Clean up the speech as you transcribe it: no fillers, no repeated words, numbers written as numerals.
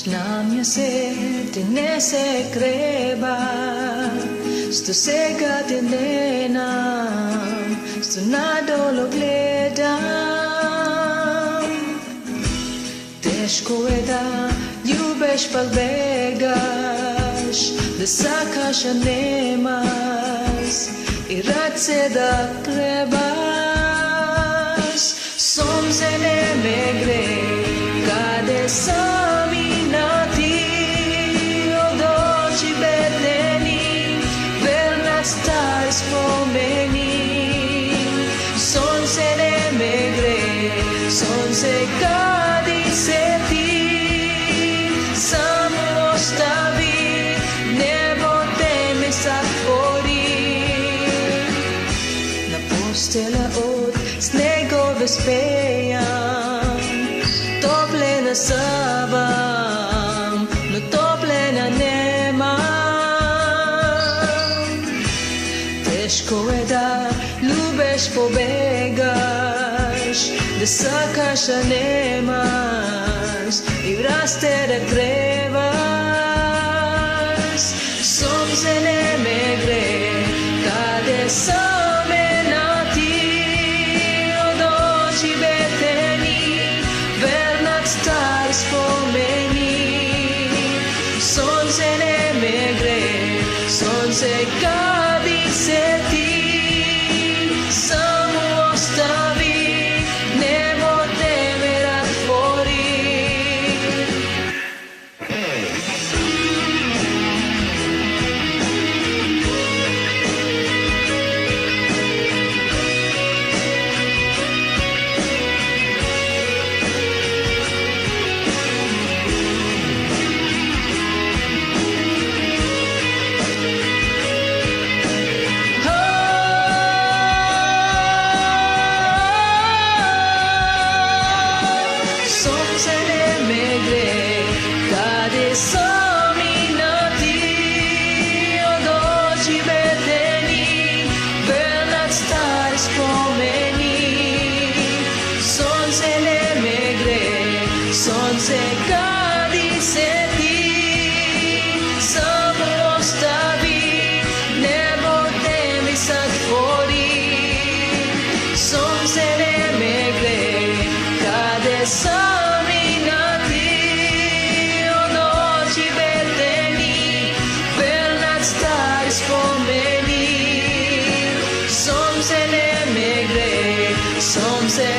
La mia sete ne se creba, sto sega tendenam, sto nado lo gledam. Teško je da ljubeš pa begaš, da sakaš a nemaš i rad se da trebaš. Sonce ne me gre, kade sam i na ti, od oči bedeni, vernat star spomeni. Sonce ne me gre, sonce kadi se ti, samo ostavi, nebo te me zatvori. Na postela od snegove spejam, toplena savam, no toplena nemam. Teško je da ljubeš pobegaš, da sakaš a nemaš i vraste da trebaš. Sonce ne me gre, kade same na ti, od oči beteni, vernat star spomeni. Sonce ne me gre, sonce kadi se ti, samo ostavi, nebo tebe ratvori. Sonce ne me gre, kade sam i na ti, od oči bedeni, vernat star spomeni. Sonce ne me gre, sonce kadi se ti, samo ostavi, nebo te mi zatvori. Sonce ne me gre, kade sam i na ti, od oči bedeni, vernat star spomeni. Sonce ne me gre, sonce